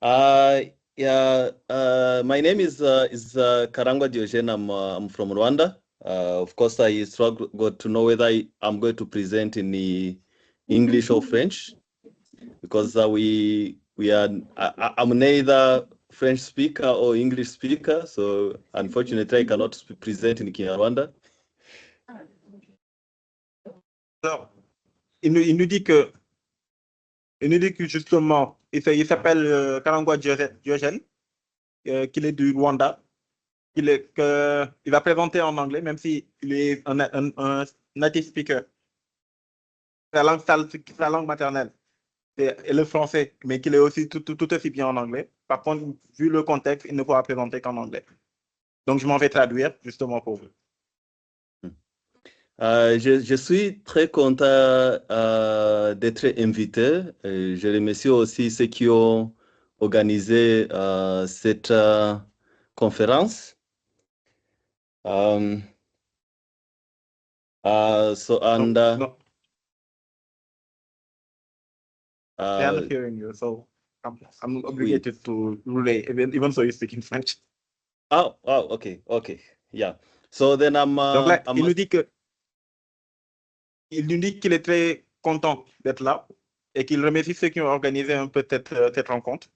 Uh, yeah, my name is Karangwa Diogène. I'm from Rwanda. Of course, I struggle to know whether I'm going to present in the English or French because I'm neither French speaker or English speaker, so unfortunately I cannot present in Kinyarwanda. Alors, il nous dit que justement, il s'appelle Karangwa Diogène, qu'il est du Rwanda, il va présenter en anglais, même s'il est un native speaker. Sa langue maternelle est le français, mais qu'il est aussi tout aussi bien en anglais. Par contre, vu le contexte, il ne pourra présenter qu'en anglais. Donc, je m'en vais traduire justement pour vous. Je suis très content d'être invité. Je remercie aussi ceux qui ont organisé cette conférence. No. They are not hearing you, so I'm obligated to relay, even so you speak in French. Oh, okay, yeah. So then Donc là, il nous dit qu'il est très content d'être là et qu'il remercie ceux qui ont organisé un peu cette rencontre.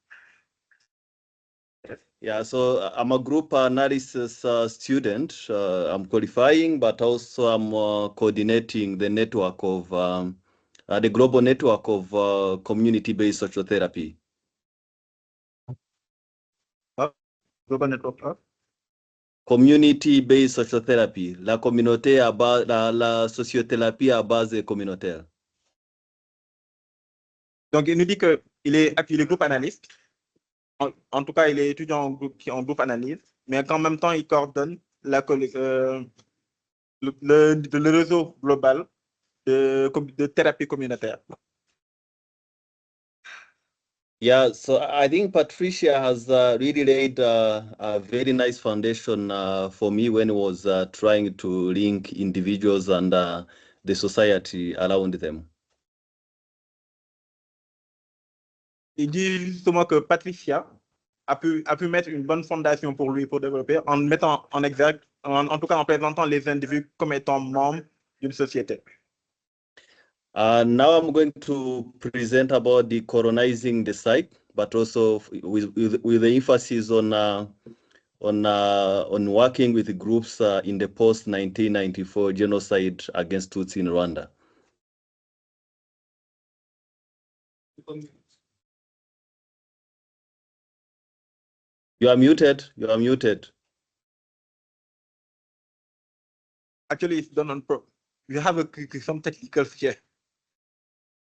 Yeah, so I'm a group analysis student. I'm qualifying, but also I'm coordinating the network of the global network of community-based sociotherapy. Global network of? Community-based sociotherapy, la communauté la sociothérapie à base communautaire. Donc, il nous dit qu'il est groupe analyste. En tout cas, il est étudiant en groupe analyse, mais qu'en même temps, il coordonne le réseau global de thérapie communautaire. Yeah, so I think Patricia has really laid a very nice foundation for me when I was trying to link individuals and the society around them. Il dit justement que Patricia a pu mettre une bonne fondation pour lui, pour développer, en mettant en exergue, en tout cas en présentant les individus comme étant membres d'une société. Now I'm going to present about decolonizing the psyche, but also with the emphasis on working with groups in the post-1994 genocide against Tutsi in Rwanda. You are muted. You are muted. Actually, it's done on purpose. We have some technical here.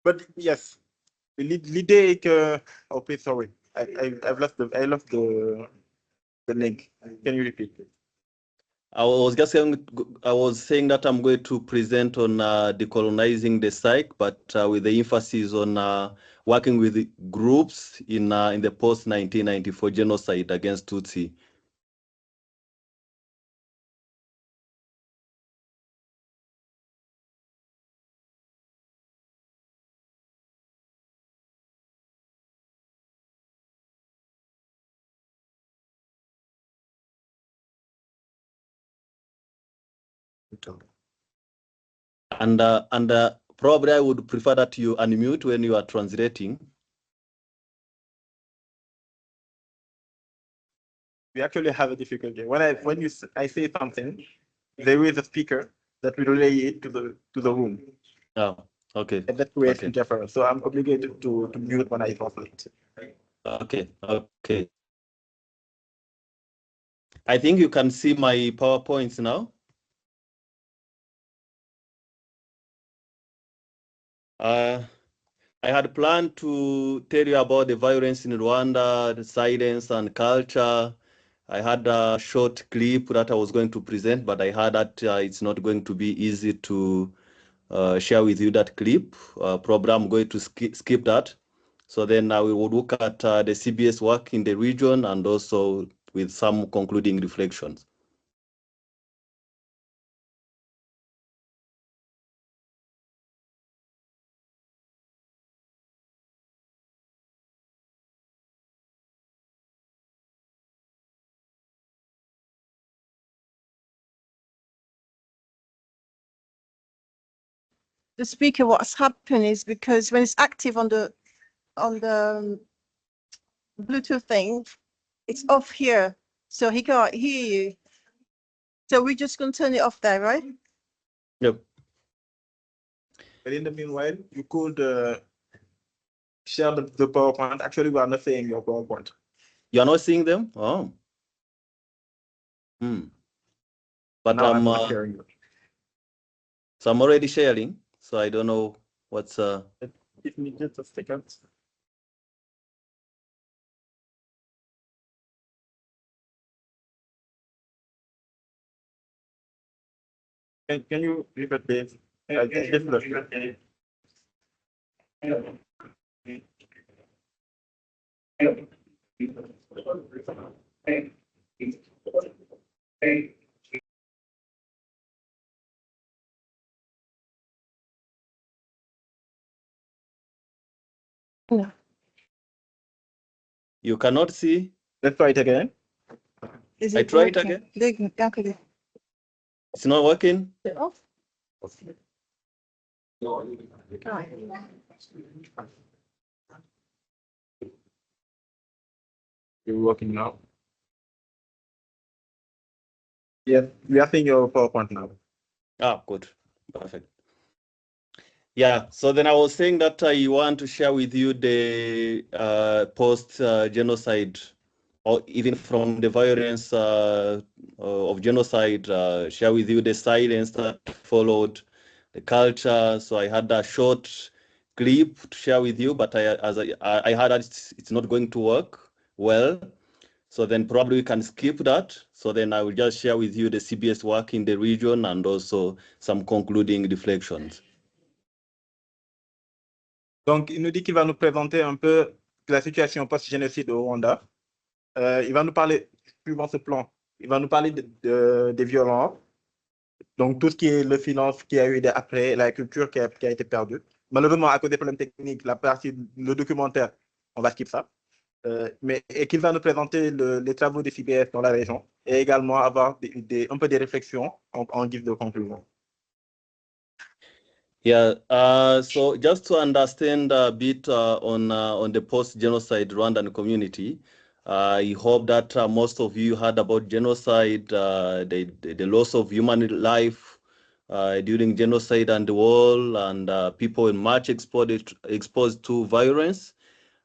But yes, l'idée est que. Oh, please, sorry. I lost the link. Can you repeat? I was saying that I'm going to present on decolonizing the psyche, but with the emphasis on working with groups in the post-1994 genocide against Tutsi. And probably I would prefer that you unmute when you are translating. We actually have a difficulty. When I say something, there is a speaker that will relay it to the room. Oh, okay. And that creates interference. So I'm obligated to mute when I translate. Okay. I think you can see my PowerPoints now. I had planned to tell you about the violence in Rwanda, the silence and culture. I had a short clip that I was going to present, but I heard that it's not going to be easy to share with you that clip. Probably I'm going to skip that. So then we will look at the CBS work in the region and also with some concluding reflections. the speaker, what's happened is because when it's active on the Bluetooth thing, it's off here, so he can't hear you. So we're just going to turn it off there, right? Yep. But in the meanwhile, you could share the PowerPoint. Actually, we are not seeing your PowerPoint. You are not seeing them? Oh. But Now I'm not sharing it. So I'm already sharing, so I don't know what's Give me just a second. Can you repeat this? No. You cannot see? Let's try it again. Is I it try it working? again. It's not working? Is it off? You're working now. Yes, we are seeing your PowerPoint now. Ah, good. Perfect. Yeah, so then I was saying that I want to share with you the post-genocide, or even from the violence of genocide, share with you the silence that followed, the culture. So I had a short clip to share with you, but I heard that it's not going to work well. So then probably we can skip that. So then I will just share with you the CBS work in the region and also some concluding reflections. Donc, il nous dit qu'il va nous présenter un peu la situation post-génocide au Rwanda. Il va nous parler, suivant ce plan, il va nous parler des violences. Donc, tout ce qui est le silence qu'il y a eu après, la culture qui a été perdue. Malheureusement, à cause des problèmes techniques, la partie, le documentaire, on va skip ça. Et qu'il va nous présenter les travaux des CBS dans la région et également avoir un peu des réflexions en guise de conclusion. Yeah, so just to understand a bit on the post-genocide Rwandan community, I hope that most of you heard about genocide, the loss of human life during genocide and the war, and people in much exposed to violence.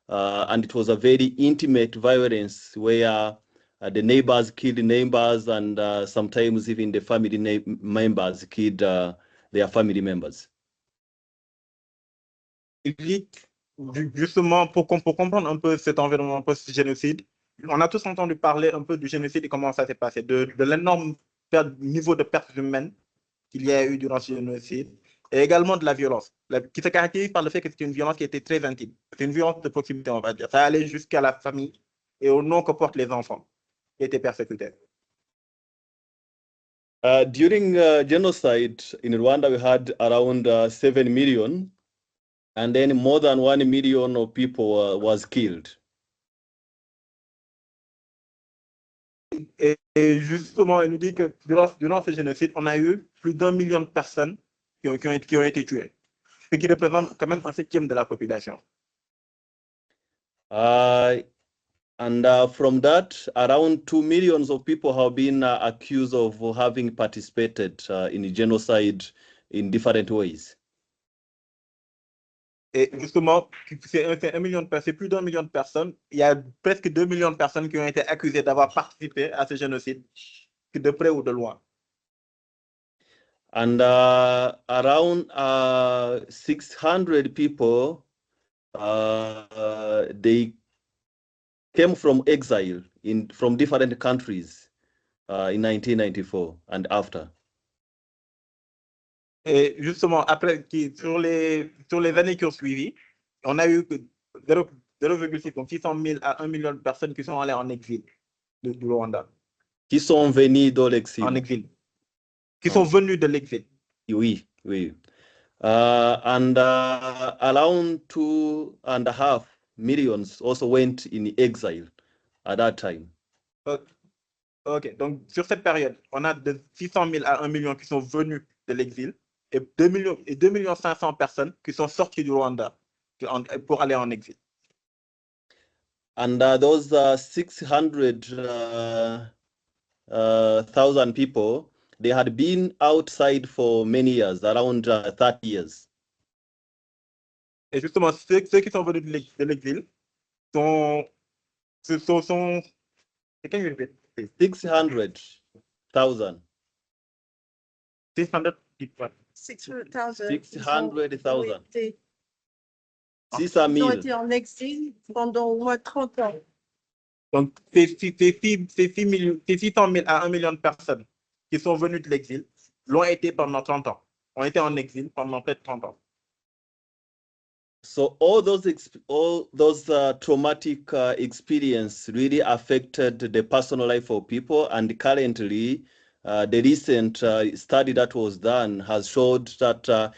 And it was a very intimate violence where the neighbors killed the neighbors, and sometimes even the family members killed their family members. Il dit, justement, pour comprendre un peu cet environnement post-génocide, on a tous entendu parler un peu du génocide et comment ça s'est passé, de l'énorme niveau de pertes humaines qu'il y a eu durant ce génocide, et également de la violence, qui se caractérise par le fait que c'est une violence qui était très intime. C'est une violence de proximité, on va dire. Ça allait jusqu'à la famille et au nom que portent les enfants qui étaient persécutés. During genocide in Rwanda, we had around 7 million, and then more than 1 million of people was killed. Et justement, il nous dit que durant ce génocide, on a eu plus d'1 million de personnes qui ont été tuées, ce qui représente quand même un septième de la population. And from that, around 2 millions of people have been accused of having participated in genocide in different ways. Et justement, c'est plus d'1 million de personnes. Il y a presque 2 millions de personnes qui ont été accusées d'avoir participé à ce génocide, de près ou de loin. And around 600 people, they came from exile from different countries in 1994 and after. Et justement, après, sur les années qui ont suivi, on a eu 0,6, donc 600 000 à 1 million de personnes qui sont allées en exil du Rwanda. Qui sont venus de l'exil. En exil. Qui sont venus de l'exil. Oui, oui. And around 2.5 millions also went in exile at that time. Ok, donc sur cette période, on a de 600 000 à 1 million qui sont venus de l'exil et 2,5 millions de personnes qui sont sorties du Rwanda pour aller en exil. And those 600,000 people, they had been outside for many years, around 30 years. Et justement, ceux qui sont venus de l'exil sont 600,000. 600,000. 600,000. 600,000. Ils ont été en exil pendant au moins 30 ans. Donc, c'est 600 000 à 1 million de personnes qui sont venues de l'exil, l'ont été pendant 30 ans. Ont été en exil pendant peut-être 30 ans. So all those traumatic experience really affected the personal life of people, and currently the recent study that was done has showed that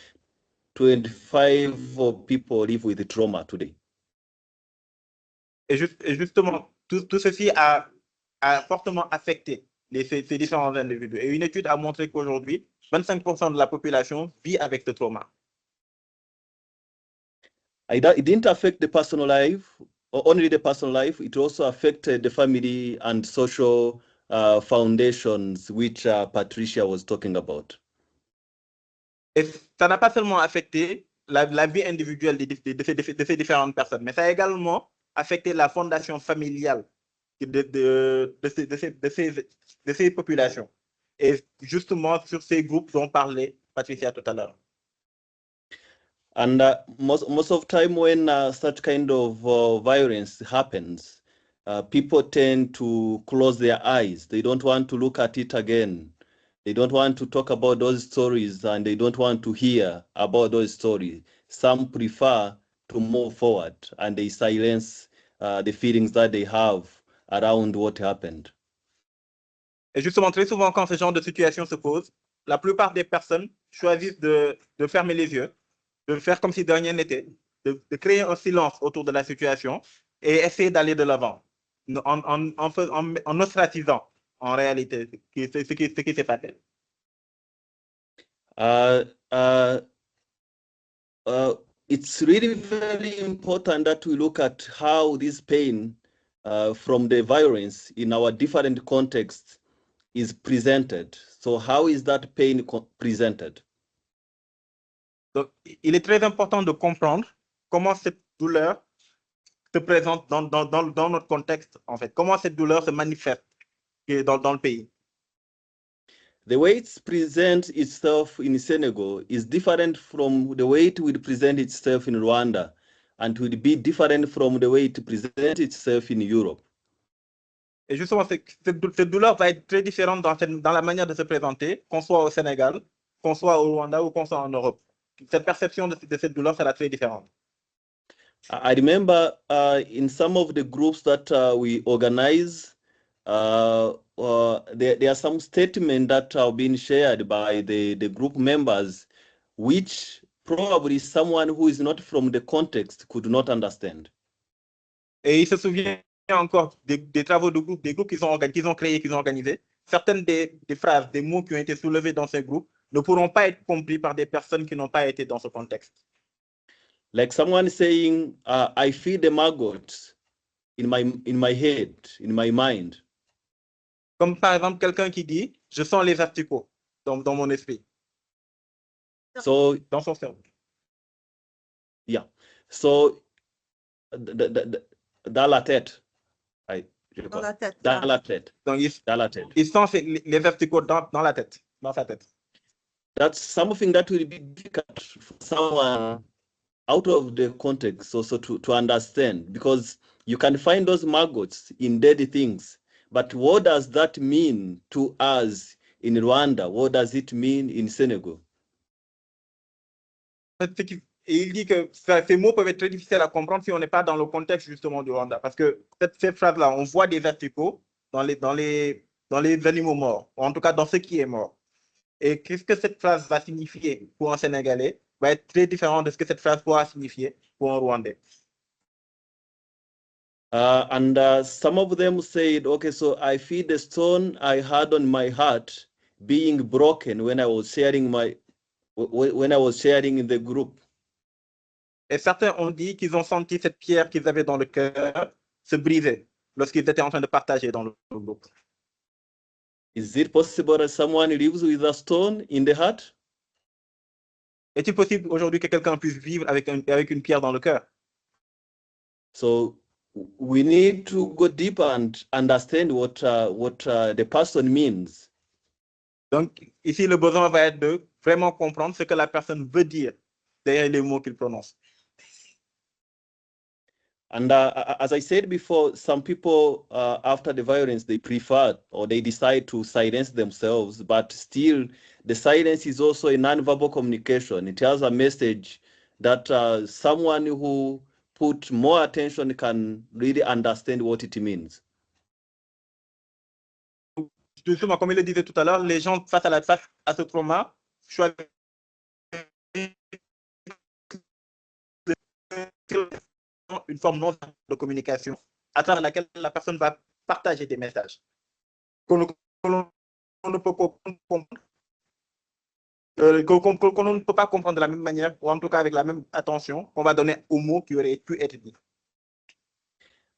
25 of people live with trauma today. Et justement, tout ceci a fortement affecté ces différents individus. Et une étude a montré qu'aujourd'hui, 25% de la population vit avec ce trauma. It didn't affect the personal life, or only the personal life. It also affected the family and social foundations, which Patricia was talking about. Et ça n'a pas seulement affecté la vie individuelle de ces différentes personnes, mais ça a également affecté la fondation familiale de ces populations. Et justement, sur ces groupes dont parlait Patricia tout à l'heure. And most of time when such kind of violence happens, people tend to close their eyes. They don't want to look at it again. They don't want to talk about those stories, and they don't want to hear about those stories. Some prefer to move forward, and they silence the feelings that they have around what happened. Et justement, très souvent, quand ce genre de situation se pose, la plupart des personnes choisissent de fermer les yeux, de faire comme si de rien n'était, de créer un silence autour de la situation et essayer d'aller de l'avant, en ostracisant en réalité ce qui s'est passé. It's really very important that we look at how this pain from the violence in our different contexts is presented. So how is that pain presented? Donc, il est très important de comprendre comment cette douleur se présente dans notre contexte, en fait. Comment cette douleur se manifeste dans le pays. The way it presents itself in Senegal is different from the way it will present itself in Rwanda, and will be different from the way it presents itself in Europe. Et justement, cette douleur va être très différente dans la manière de se présenter, qu'on soit au Sénégal, qu'on soit au Rwanda ou qu'on soit en Europe. Cette perception de cette douleur sera très différente. I remember in some of the groups that we organize, there are some statements that are being shared by the group members, which probably someone who is not from the context could not understand. Et il se souvient encore des travaux de groupe, des groupes qu'ils ont créés, qu'ils ont organisés. Certaines des phrases, des mots qui ont été soulevés dans ces groupes ne pourront pas être compris par des personnes qui n'ont pas été dans ce contexte. Like someone saying, I feel the maggots in my head, in my mind. Comme par exemple quelqu'un qui dit, je sens les asticots dans mon esprit. So, dans son cerveau. Yeah. So, dans la tête. Dans la tête. Dans la tête. Donc, Dans la tête. il sent les asticots dans la tête, dans sa tête. That's something that will be difficult for someone out of the context also to understand, because you can find those maggots in dead things. But what does that mean to us in Rwanda? What does it mean in Senegal? Et il dit que ces mots peuvent être très difficiles à comprendre si on n'est pas dans le contexte justement du Rwanda. Parce que cette phrase-là, on voit des asticots dans les animaux morts, ou en tout cas dans ce qui est mort. Et qu'est-ce que cette phrase va signifier pour un Sénégalais va être très différent de ce que cette phrase pourra signifier pour un Rwandais. And some of them said, okay, so I feel the stone I had on my heart being broken when I was sharing when I was sharing in the group. Et certains ont dit qu'ils ont senti cette pierre qu'ils avaient dans le cœur se briser lorsqu'ils étaient en train de partager dans le groupe. Is it possible that someone lives with a stone in the heart? Est-il possible aujourd'hui que quelqu'un puisse vivre avec une pierre dans le cœur? So we need to go deeper and understand what the person means. Donc, ici, le besoin va être de vraiment comprendre ce que la personne veut dire derrière les mots qu'il prononce. And as I said before, some people, after the violence, they prefer or they decide to silence themselves, but still the silence is also a non-verbal communication. It has a message that someone who put more attention can really understand what it means. Justement, comme il le disait tout à l'heure, les gens face à ce trauma choisissent une forme non de communication à travers laquelle la personne va partager des messages qu'on ne peut pas comprendre de la même manière, ou en tout cas avec la même attention qu'on va donner aux mots qui auraient pu être dits.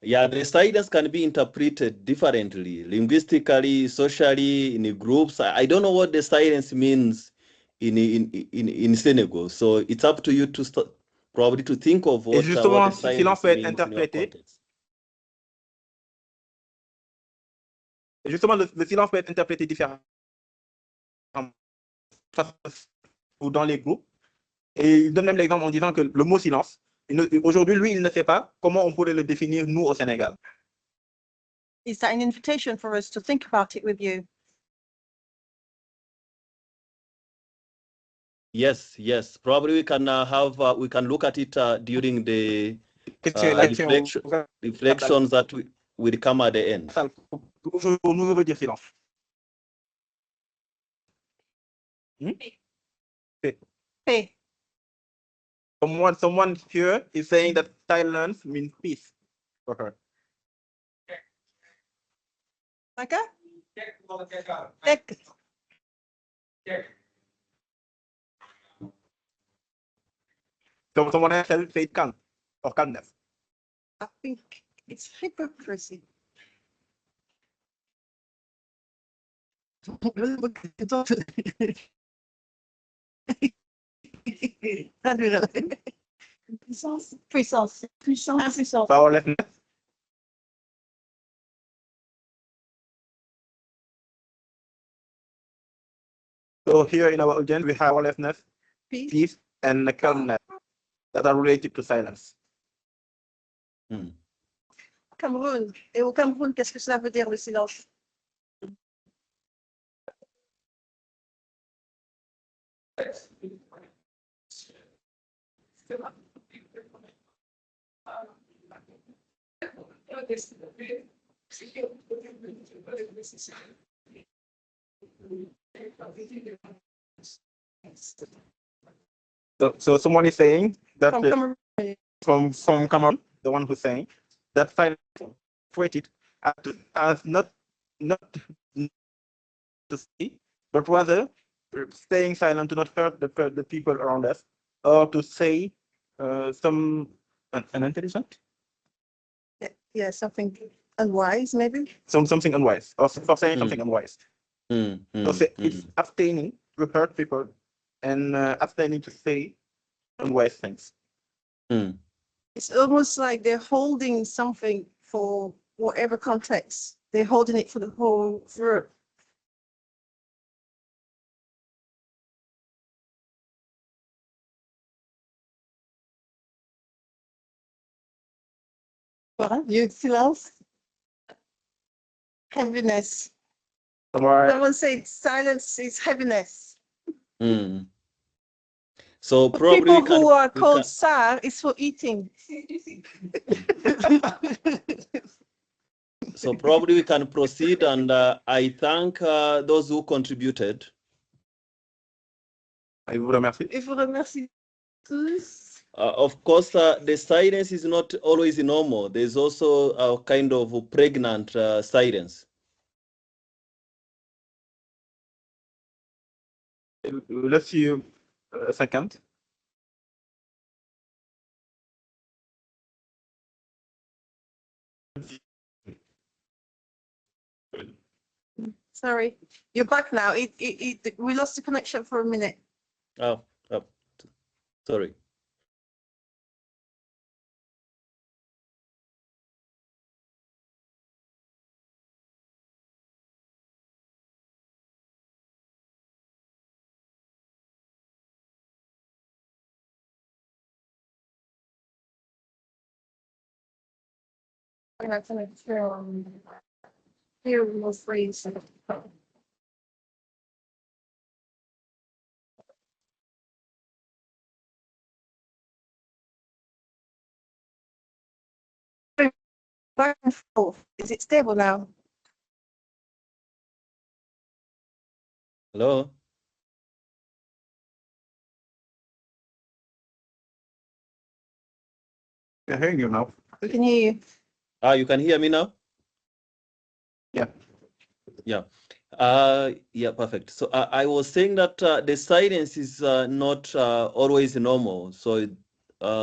Yeah, the silence can be interpreted differently, linguistically, socially, in groups. I don't know what the silence means in Senegal, so it's up to you to probably to think of what, Et justement, what the ce silence silence peut être means in your interprété. context. Et justement, le silence peut être interprété différemment ou dans les groupes. Et il donne même l'exemple en disant que le mot silence, aujourd'hui, lui, il ne sait pas comment on pourrait le définir, nous, au Sénégal. Is that an invitation for us to think about it with you? Yes, yes. Probably we can we can look at it during the reflections that will come at the end. Nous veut dire silence. Hey. Someone here is saying that silence means peace for her. Okay. So someone else said calm or calmness. I think it's hypocrisy. Puissance. Powerlessness. So here in our audience, we have powerlessness, peace, and calmness that are related to silence. Cameroun. Et au Cameroun, qu'est-ce que cela veut dire le silence? So someone is saying that From from Cameroon, the one who's saying that silence treated as not to see, but rather staying silent to not hurt the people around us, or to say some unintelligent. Yeah, something unwise, maybe. Something unwise, or for saying something unwise. So it's abstaining to hurt people and abstaining to say unwise things. It's almost like they're holding something for whatever context. They're holding it for the whole group. Voilà, you silence. Heaviness. Someone said silence is heaviness. So For probably people who are called Sar, it's for eating. So probably we can proceed, and I thank those who contributed. Je vous remercie. Je vous remercie tous. Of course, the silence is not always normal. There's also a kind of pregnant silence. Let's see 50. Sorry, you're back now. We lost the connection for a minute. Oh, sorry. Here we will phrase. Back and forth. Is it stable now? Hello? I'm hearing you now. We can hear you. You can hear me now? Yeah. Yeah. Yeah, perfect. So I was saying that the silence is not always normal. So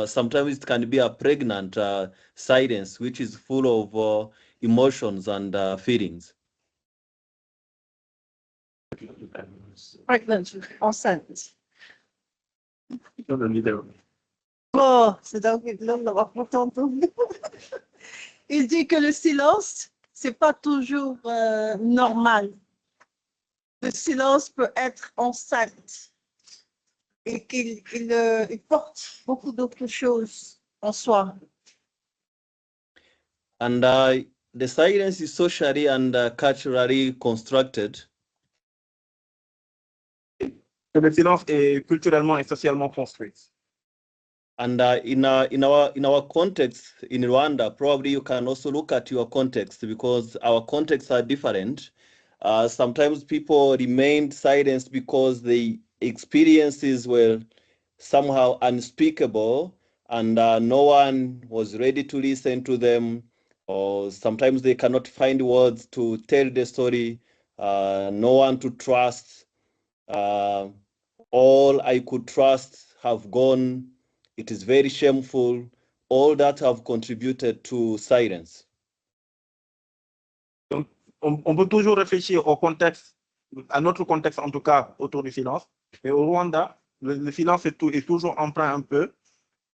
sometimes it can be a pregnant silence, which is full of emotions and feelings. Pregnant, enceinte. Dans le leader. Oh, c'est donc là, on va pas t'entendre. Il dit que le silence, c'est pas toujours normal. Le silence peut être enceinte et qu'il porte beaucoup d'autres choses en soi. And the silence is socially and culturally constructed. Le silence est culturellement et socialement construit. And in our context in Rwanda, probably you can also look at your context because our contexts are different. Sometimes people remained silent because the experiences were somehow unspeakable and no one was ready to listen to them, or sometimes they cannot find words to tell the story, no one to trust. All I could trust have gone. It is very shameful. All that have contributed to silence. Donc, on peut toujours réfléchir au contexte, à notre contexte en tout cas, autour du silence. Mais au Rwanda, le silence est toujours empreint un peu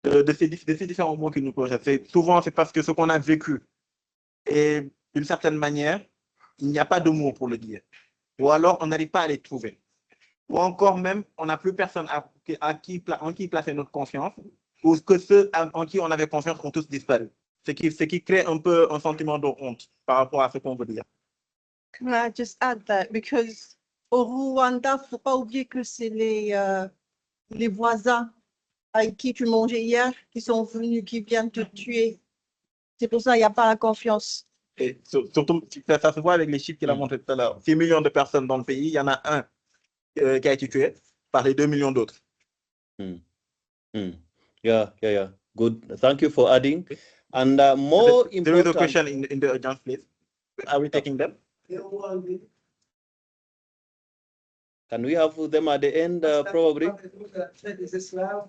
de ces différents mots qui nous projettent. Souvent, c'est parce que ce qu'on a vécu, et d'une certaine manière, il n'y a pas de mots pour le dire. Ou alors, on n'arrive pas à les trouver. Ou encore même, on n'a plus personne en qui placer notre confiance, ou que ceux en qui on avait confiance ont tous disparu. Ce qui crée un peu un sentiment de honte par rapport à ce qu'on veut dire. Can I just add that? Because au Rwanda, il ne faut pas oublier que c'est les voisins avec qui tu mangeais hier qui sont venus, qui viennent te tuer. C'est pour ça qu'il n'y a pas la confiance. Et surtout, ça se voit avec les chiffres qu'il a montré tout à l'heure. 6 millions de personnes dans le pays, il y en a un qui a été tué par les 2 millions d'autres. Yeah. Good. Thank you for adding. And more important. There is a question in the audience, please. Are we taking them? Can we have them at the end, probably? Des esclaves.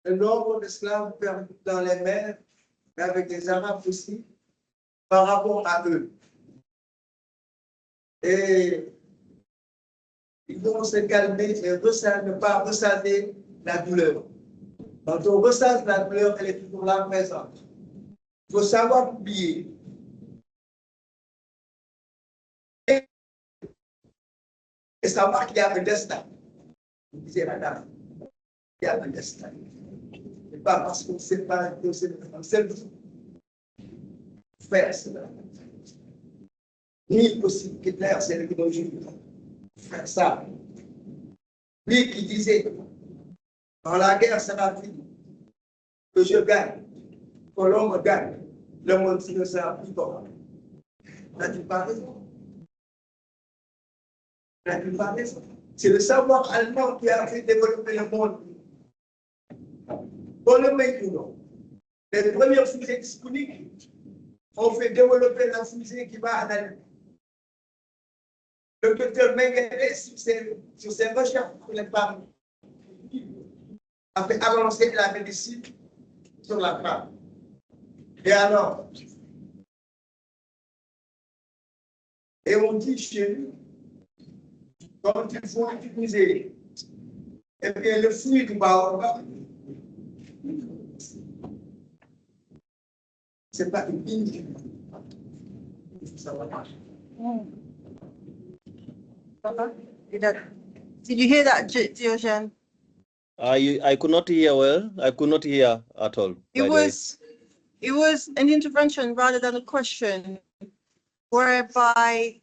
Le nombre d'esclaves dans les mers, mais avec des Arabes aussi, par rapport à eux. Et il faut se calmer et ne pas ressasser la douleur. Quand on ressasse la douleur, elle est toujours là présente. Il faut savoir oublier. Et savoir qu'il y a un destin. Vous disiez, madame, il y a un destin. Et pas parce qu'on ne sait pas que c'est un seul faire cela. Ni possible que Hitler, c'est l'écologie. Faire ça. Lui qui disait, dans la guerre, ça va finir. Que je gagne, que l'homme gagne, le monde ne sera plus bon. N'a-t-il pas raison? C'est le savoir allemand qui a fait développer le monde. Pour le maintenant, les premières fusées disponibles ont fait développer la fusée qui va analyser. Le docteur Mengele, sur ses recherches pour les femmes, a fait avancer la médecine sur la femme. Et alors, et on dit chez nous, quand il faut utiliser, eh bien, le fruit du baobab, c'est pas une ligne. Ça va marcher. Did you hear that, Diogène? I could not hear well. I could not hear at all. It was an intervention rather than a question, whereby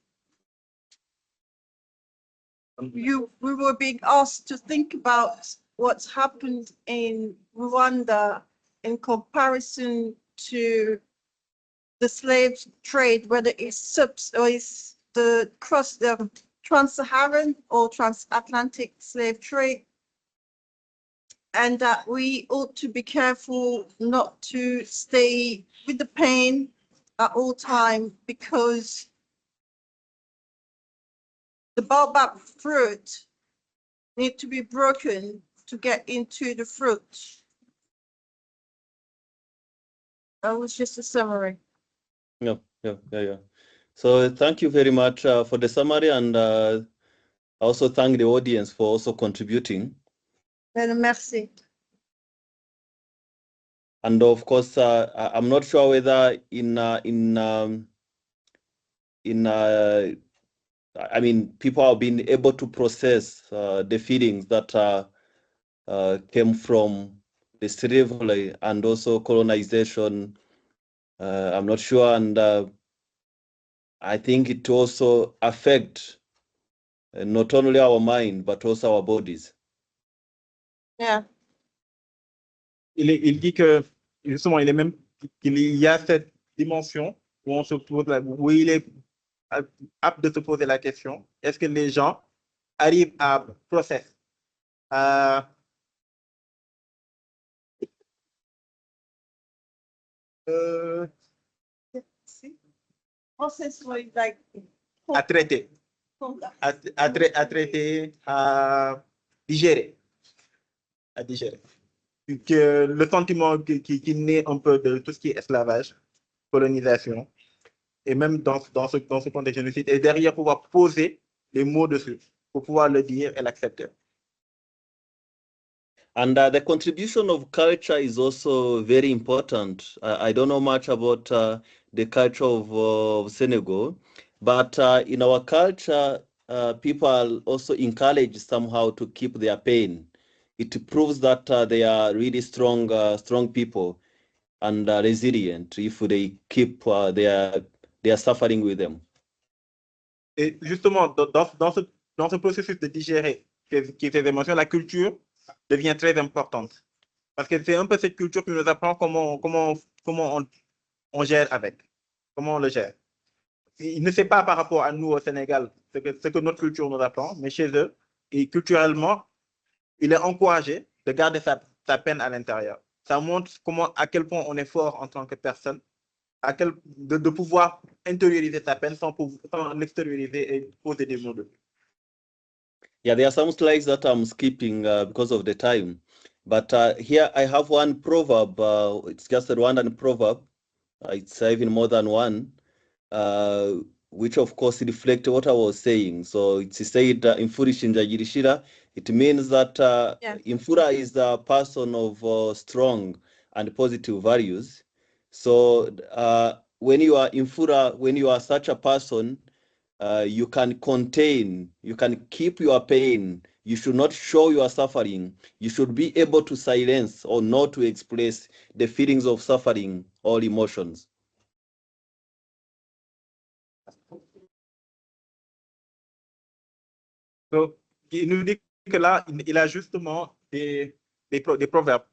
we were being asked to think about what's happened in Rwanda in comparison to the slave trade, whether it's subs or it's the trans-Saharan or transatlantic slave trade, and that we ought to be careful not to stay with the pain at all time, because the baobab fruit need to be broken to get into the fruit. That was just a summary. Yeah. So thank you very much for the summary, and I also thank the audience for also contributing. Merci. And of course, I'm not sure whether I mean, people have been able to process the feelings that came from the slavery and also colonization. I'm not sure, and I think it also affects not only our mind but also our bodies. Yeah. Il dit que justement, qu'il y a cette dimension où on se pose où il est apte de se poser la question, est-ce que les gens arrivent à process, Process was like à traiter, à traiter, à digérer. Que le sentiment qui naît un peu de tout ce qui est esclavage, colonisation, et même dans ce contexte de génocide, et derrière pouvoir poser les mots dessus, pour pouvoir le dire et l'accepter. And the contribution of culture is also very important. I don't know much about the culture of Senegal, but in our culture, people are also encouraged somehow to keep their pain. It proves that they are really strong people and resilient if they keep their suffering with them. Et justement, dans ce processus de digérer ces émotions, la culture devient très importante. Parce que c'est un peu cette culture qui nous apprend comment on gère avec, comment on le gère. Il ne sait pas par rapport à nous au Sénégal ce que notre culture nous apprend, mais chez eux, et culturellement, il est encouragé de garder sa peine à l'intérieur. Ça montre à quel point on est fort en tant que personne, de pouvoir intérioriser sa peine sans l'extérioriser et poser des mots dessus. Yeah, there are some slides that I'm skipping because of the time. But here I have one proverb. It's just a Rwandan proverb. It's even more than one, which of course reflects what I was saying. So it's said, Imfura Shinjagirishira. It means that Imfura is the person of strong and positive values. So when you are Imfura, when you are such a person, you can contain, you can keep your pain. You should not show your suffering. You should be able to silence or not to express the feelings of suffering or emotions. Donc, il nous dit que là, il a justement des proverbes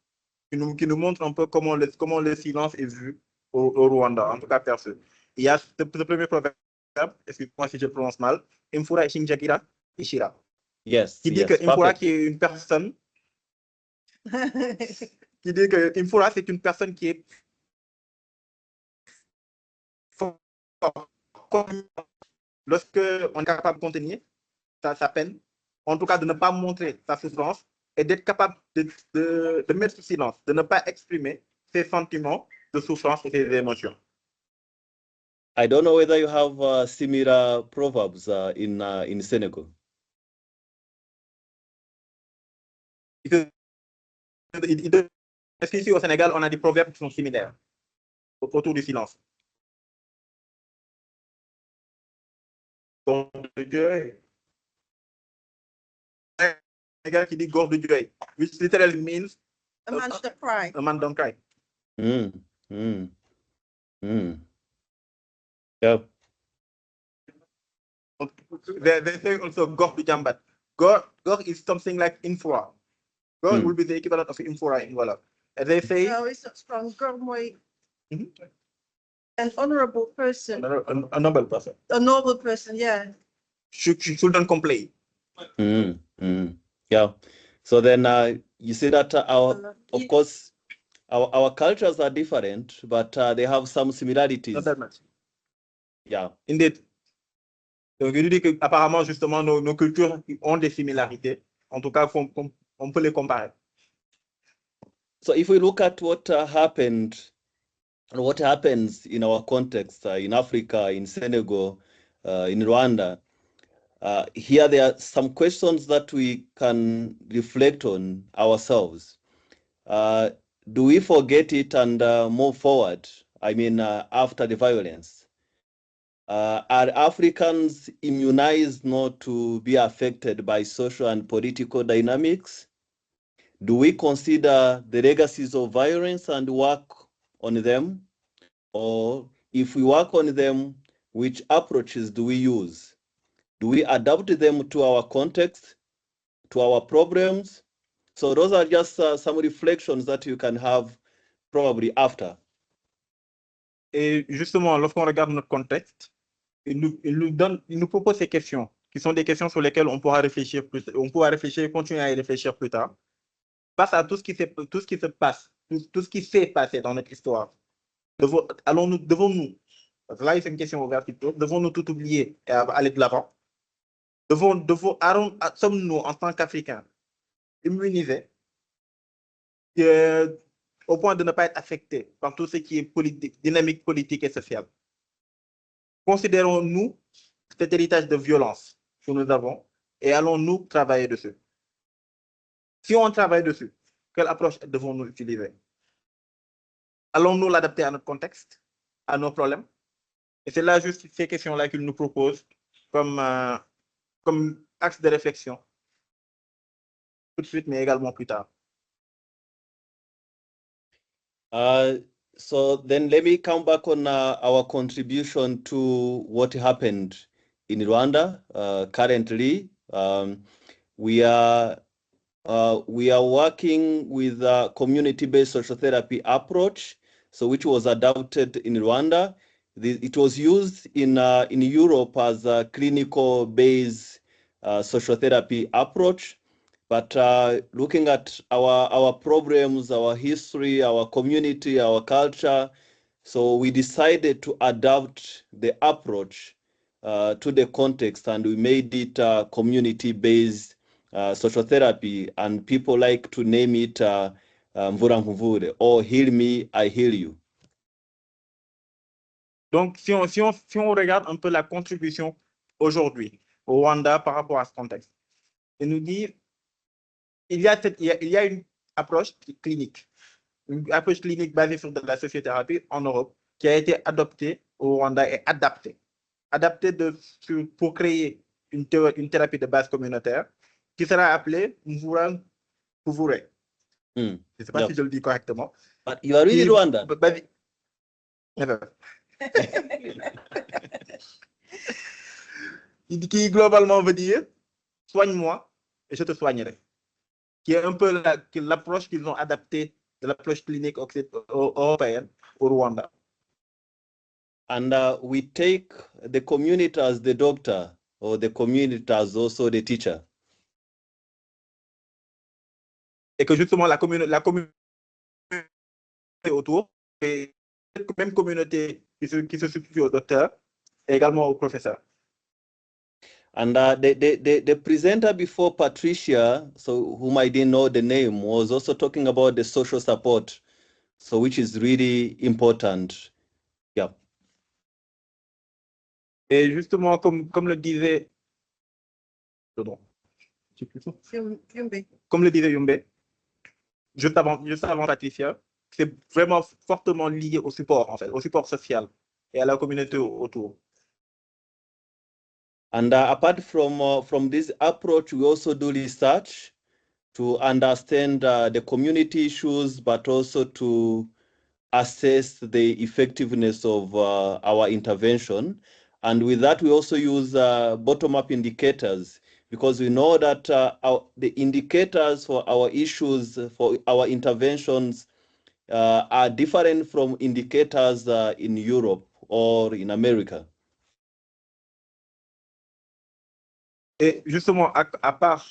qui nous montrent un peu comment le silence est vu au Rwanda, en tout cas perçu. Il y a ce premier proverbe, excuse-moi si je le prononce mal, Mvura Nkuvure. Yes. Qui dit que Mvura, qui est une personne, qui dit que Mvura, c'est une personne qui est forte. Lorsque on est capable de contenir sa peine, en tout cas de ne pas montrer sa souffrance, et d'être capable de mettre sous silence, de ne pas exprimer ses sentiments de souffrance et ses émotions. I don't know whether you have similar proverbs in Senegal. Est-ce qu'ici au Sénégal, on a des proverbes qui sont similaires autour du silence? Un gars qui dit gorge de Dieu, which literally means A man don't cry. a man don't cry. Yeah. They say also gorge de Jambat. Gorge is something like Mvura. Gorge will be the equivalent of Mvura in Wolof. And they say No, it's not strong. Gormoy. An honorable person. a noble person. A noble person, yeah. Shouldn't complain. Yeah. So then you see that of course, our cultures are different, but they have some similarities. Not that much. Yeah. Indeed. Donc, je dis qu'apparemment, justement, nos cultures ont des similarités. En tout cas, on peut les comparer. So if we look at what happened, and what happens in our context in Africa, in Senegal, in Rwanda, here there are some questions that we can reflect on ourselves. Do we forget it and move forward? I mean, after the violence? Are Africans immunized not to be affected by social and political dynamics? Do we consider the legacies of violence and work on them? Or if we work on them, which approaches do we use? Do we adapt them to our context, to our problems? So those are just some reflections that you can have probably after. Et justement, lorsqu'on regarde notre contexte, il nous propose ces questions, qui sont des questions sur lesquelles on pourra réfléchir et continuer à y réfléchir plus tard. Face à tout ce qui se passe, tout ce qui s'est passé dans notre histoire, devons-nous, parce que là, c'est une question ouverte, devons-nous tout oublier et aller de l'avant? Sommes-nous, en tant qu'Africains, immunisés au point de ne pas être affectés par tout ce qui est dynamique politique et sociale? Considérons-nous cet héritage de violence que nous avons et allons-nous travailler dessus? Si on travaille dessus, quelle approche devons-nous utiliser? Allons-nous l'adapter à notre contexte, à nos problèmes? Et c'est là juste ces questions-là qu'il nous propose comme axe de réflexion, tout de suite, mais également plus tard. So then let me come back on our contribution to what happened in Rwanda. Currently, we are working with a community-based sociotherapy approach, so which was adopted in Rwanda. It was used in Europe as a clinical-based sociotherapy approach. But looking at our problems, our history, our community, our culture, so we decided to adapt the approach to the context, and we made it community-based sociotherapy, and people like to name it Mvura Nkuvure, or Heal Me, I Heal You. Donc, si on regarde un peu la contribution aujourd'hui au Rwanda par rapport à ce contexte, il nous dit il y a une approche clinique basée sur de la sociothérapie en Europe qui a été adoptée au Rwanda et adaptée pour créer une thérapie de base communautaire qui sera appelée Mvura Nkuvure. Je ne sais pas si je le dis correctement. But you are really Rwanda. Qui globalement veut dire soigne-moi et je te soignerai. Qui est un peu l'approche qu'ils ont adaptée de l'approche clinique européenne au Rwanda. And we take the community as the doctor, or the community as also the teacher. Et que justement la communauté autour, et cette même communauté qui se substitue au docteur et également au professeur. And the presenter before Patricia, so whom I didn't know the name, was also talking about the social support, so which is really important. Yeah. Et justement, comme le disait, pardon, comme le disait Yumbe, juste avant Patricia, c'est vraiment fortement lié au support, en fait, au support social et à la communauté autour. And apart from this approach, we also do research to understand the community issues, but also to assess the effectiveness of our intervention. And with that, we also use bottom-up indicators, because we know that the indicators for our issues, for our interventions, are different from indicators in Europe or in America. Et justement, à part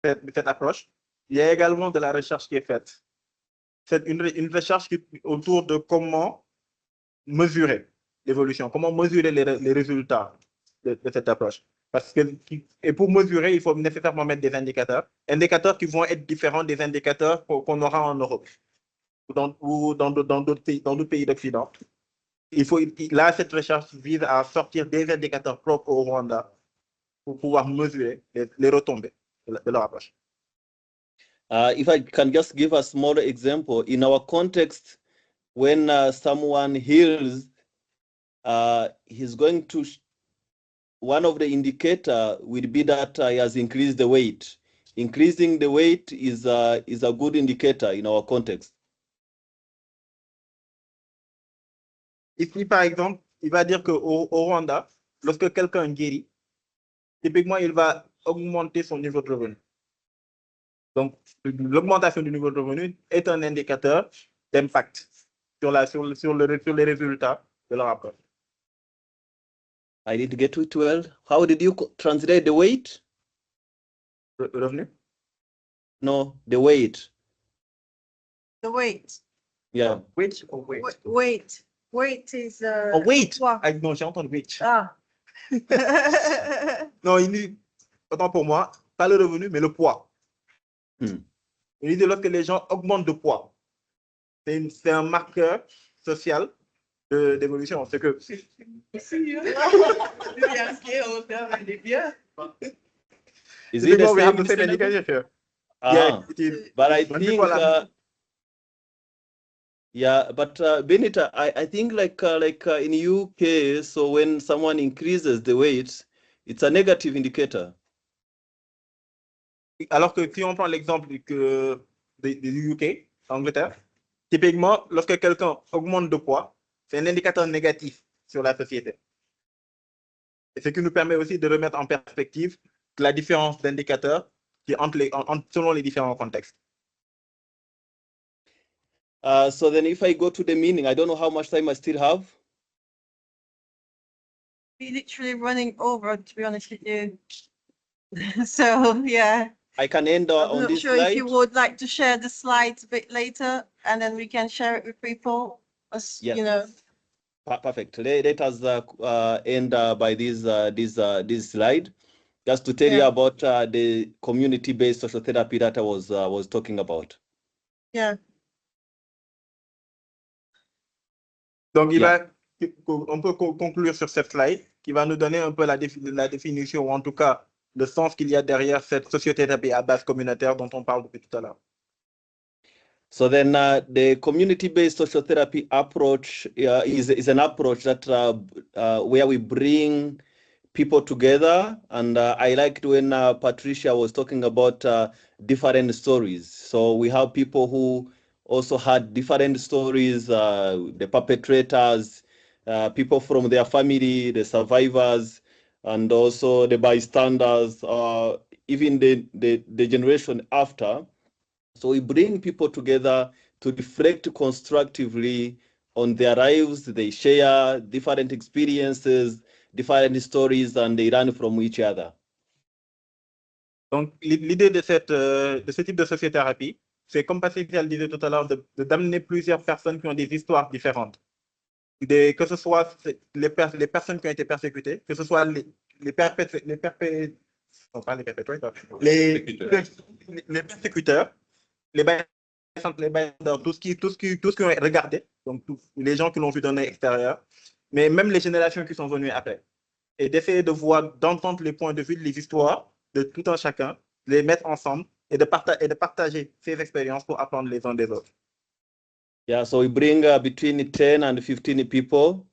cette approche, il y a également de la recherche qui est faite. C'est une recherche autour de comment mesurer l'évolution, comment mesurer les résultats de cette approche. Et pour mesurer, il faut nécessairement mettre des indicateurs qui vont être différents des indicateurs qu'on aura en Europe ou dans d'autres pays d'Occident. Là, cette recherche vise à sortir des indicateurs propres au Rwanda pour pouvoir mesurer les retombées de leur approche. If I can just give a small example, in our context, when someone heals, he's going to, one of the indicator will be that he has increased the weight. Increasing the weight is a good indicator in our context. Ici, par exemple, il va dire qu'au Rwanda, lorsque quelqu'un guérit, typiquement, il va augmenter son niveau de revenu. Donc, l'augmentation du niveau de revenu est un indicateur d'impact sur les résultats de leur approche. I didn't get it well. How did you translate the weight? Revenu? No, the weight. The weight. Yeah. Weight or weight? Weight. Weight is. Oh, weight. Poids. Ah, non, j'ai entendu weight. Ah. Non, il dit, autant pour moi, pas le revenu, mais le poids. Il dit lorsque les gens augmentent de poids, c'est un marqueur social d'évolution. C'est que. Is it the we have the same same indicator here. Yeah, Yeah, but I think. Yeah, but Benita, I think like in UK, so when someone increases the weight, it's a negative indicator. Alors que si on prend l'exemple du UK, Angleterre, typiquement, lorsque quelqu'un augmente de poids, c'est un indicateur négatif sur la société. Et ce qui nous permet aussi de remettre en perspective la différence d'indicateurs selon les différents contextes. So then if I go to the meaning, I don't know how much time I still have. We're literally running over, to be honest with you. So, yeah. I can end on this slide. I'm not sure if you would like to share the slides a bit later, and then we can share it with people, as Yes. you know. Perfect. Let us end by this slide, just to tell you about the community-based sociotherapy that I was talking about. Yeah. Donc, on peut conclure sur cette slide qui va nous donner un peu la définition, ou en tout cas le sens qu'il y a derrière cette sociothérapie à base communautaire dont on parle depuis tout à l'heure. So then the community-based sociotherapy approach is an approach that where we bring people together. And I liked when Patricia was talking about different stories. So we have people who also had different stories, the perpetrators, people from their family, the survivors, and also the bystanders, even the generation after. So we bring people together to reflect constructively on their lives. They share different experiences, different stories, and they learn from each other. Donc, l'idée de ce type de sociothérapie, c'est comme Patricia le disait tout à l'heure, d'amener plusieurs personnes qui ont des histoires différentes. Que ce soit les personnes qui ont été persécutées, que ce soit les persécuteurs, les bailleurs, tout ce qui ont regardé, donc les gens qui l'ont vu d'un œil extérieur, mais même les générations qui sont venues après. Et d'essayer de voir, d'entendre les points de vue, les histoires de tout un chacun, les mettre ensemble et de partager ces expériences pour apprendre les uns des autres. Yeah, so we bring between 10 and 15 people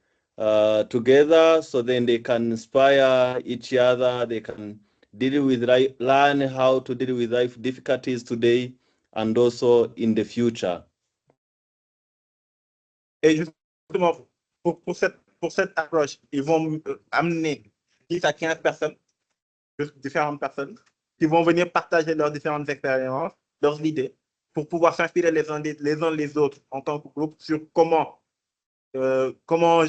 together, so then they can inspire each other, they can learn how to deal with life difficulties today and also in the future. Et justement, pour cette approche, ils vont amener 10 à 15 personnes, différentes personnes, qui vont venir partager leurs différentes expériences, leurs idées, pour pouvoir s'inspirer les uns les autres en tant que groupe sur comment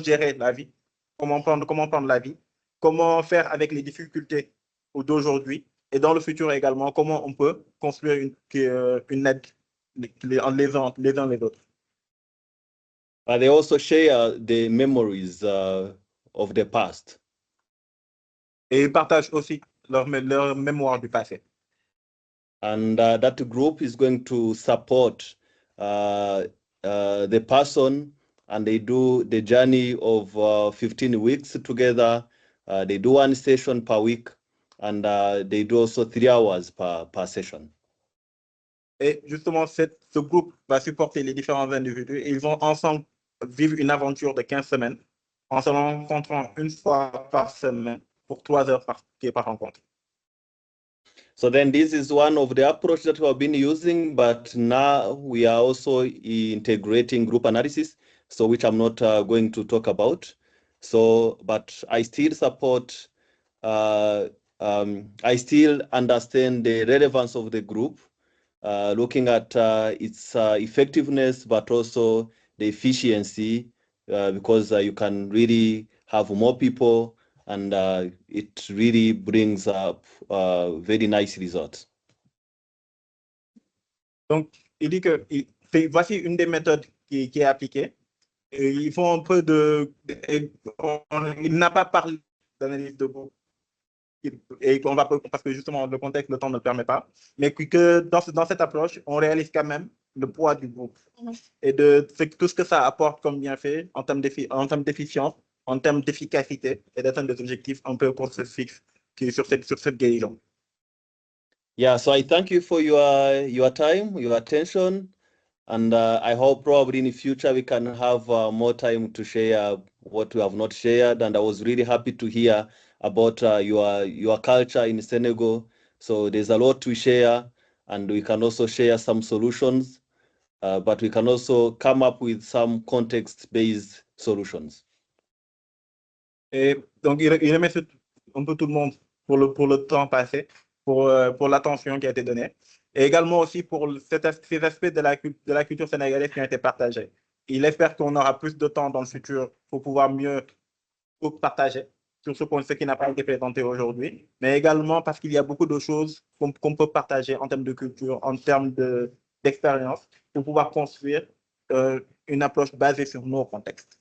gérer la vie, comment prendre la vie, comment faire avec les difficultés d'aujourd'hui, et dans le futur également, comment on peut construire une aide les uns les autres. They also share the memories of the past. Et ils partagent aussi leur mémoire du passé. And that group is going to support the person, and they do the journey of 15 weeks together. They do one session per week, and they do also 3 hours per session. Et justement, ce groupe va supporter les différents individus et ils vont ensemble vivre une aventure de 15 semaines en se rencontrant une fois par semaine pour 3 heures par rencontre. So then this is one of the approach that we have been using, but now we are also integrating group analysis, so which I'm not going to talk about. So, but I still support, I still understand the relevance of the group, looking at its effectiveness, but also the efficiency, because you can really have more people, and it really brings up very nice results. Donc, il dit que voici une des méthodes qui est appliquée. Et ils font un peu il n'a pas parlé d'analyse de groupe, et parce que justement le contexte, le temps ne le permet pas, mais que dans cette approche, on réalise quand même le poids du groupe et tout ce que ça apporte comme bienfait en termes d'efficience, en termes d'efficacité et d'atteindre des objectifs un peu qu'on se fixe sur cette guérison. Yeah, so I thank you for your time, your attention, and I hope probably in the future we can have more time to share what we have not shared. And I was really happy to hear about your culture in Senegal. So there's a lot to share, and we can also share some solutions, but we can also come up with some context-based solutions. Et donc, il remercie un peu tout le monde pour le temps passé, pour l'attention qui a été donnée, et également aussi pour ces aspects de la culture sénégalaise qui ont été partagés. Il espère qu'on aura plus de temps dans le futur pour pouvoir mieux partager sur ce qui n'a pas été présenté aujourd'hui, mais également parce qu'il y a beaucoup de choses qu'on peut partager en termes de culture, en termes d'expérience, pour pouvoir construire une approche basée sur nos contextes.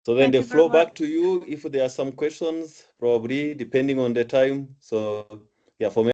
So then the flow back to you if there are some questions, probably depending on the time. So yeah, for me.